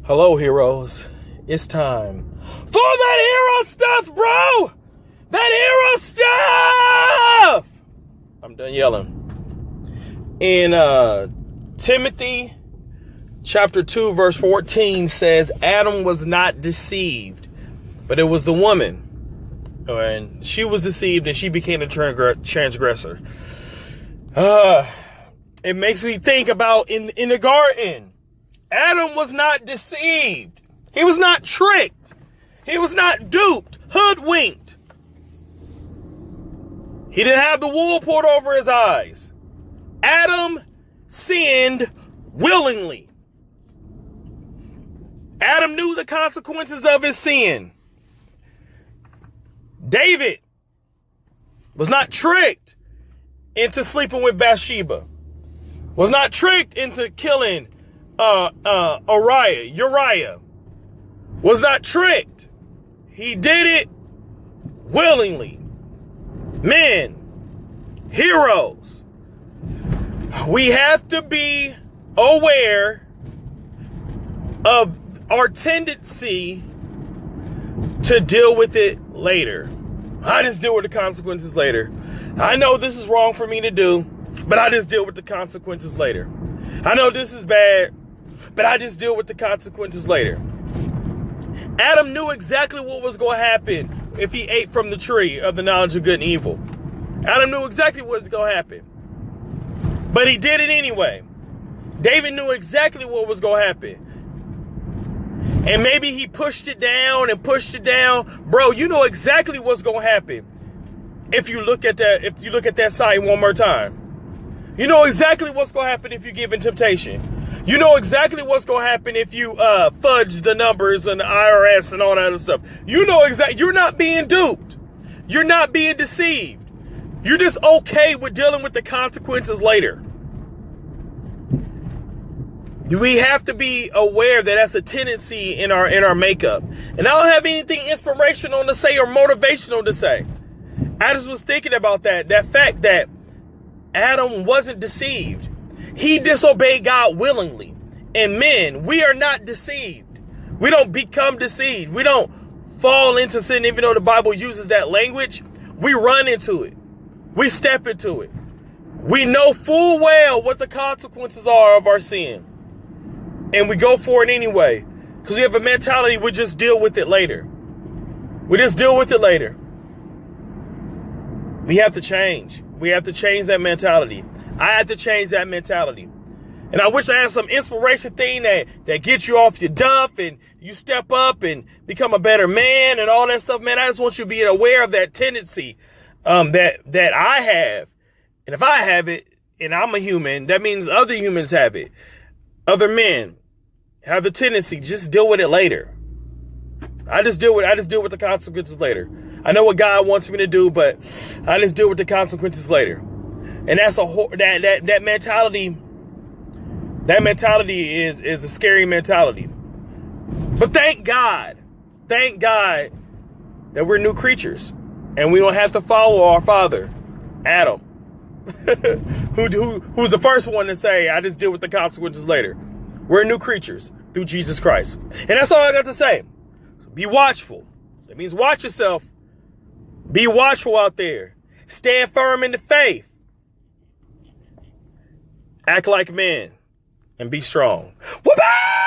Hello, heroes. It's time for that hero stuff, bro! That hero stuff! I'm done yelling. In Timothy chapter 2, verse 14 says, Adam was not deceived, but it was the woman. And she was deceived and she became a transgressor. It makes me think about in the garden. Adam was not deceived. He was not tricked. He was not duped, hoodwinked. He didn't have the wool pulled over his eyes. Adam sinned willingly. Adam knew the consequences of his sin. David was not tricked into sleeping with Bathsheba. Was not tricked into killing Uriah. Was not tricked. He did it willingly. Men, heroes, we have to be aware of our tendency to deal with it later. I just deal with the consequences later. I know this is wrong for me to do, but I just deal with the consequences later. I know this is bad, but I just deal with the consequences later. Adam knew exactly what was going to happen if he ate from the tree of the knowledge of good and evil. Adam knew exactly what was going to happen, but he did it anyway. David knew exactly what was going to happen. And maybe he pushed it down and pushed it down. Bro, you know exactly what's going to happen if you look at that site one more time. You know exactly what's going to happen if you give in temptation. You know exactly what's going to happen if you fudge the numbers and the IRS and all that other stuff. You know exactly. You're not being duped. You're not being deceived. You're just okay with dealing with the consequences later. We have to be aware that that's a tendency in our makeup. And I don't have anything inspirational to say or motivational to say. I just was thinking about that fact that Adam wasn't deceived. He disobeyed God willingly. And men, we are not deceived. We don't become deceived. We don't fall into sin, even though the Bible uses that language. We run into it. We step into it. We know full well what the consequences are of our sin. And we go for it anyway. Because we have a mentality, we just deal with it later. We just deal with it later. We have to change. We have to change that mentality. I had to change that mentality. And I wish I had some inspiration thing that gets you off your duff and you step up and become a better man and all that stuff, man. I just want you to be aware of that tendency that I have. And if I have it and I'm a human, that means other humans have it. Other men have the tendency, just deal with it later. I just deal with the consequences later. I know what God wants me to do, but I just deal with the consequences later. And that's that mentality. That mentality is a scary mentality. But thank God that we're new creatures, and we don't have to follow our father, Adam, who's the first one to say, "I just deal with the consequences later." We're new creatures through Jesus Christ, and that's all I got to say. So be watchful. That means watch yourself. Be watchful out there. Stand firm in the faith. Act like men and be strong. Whoop-ah!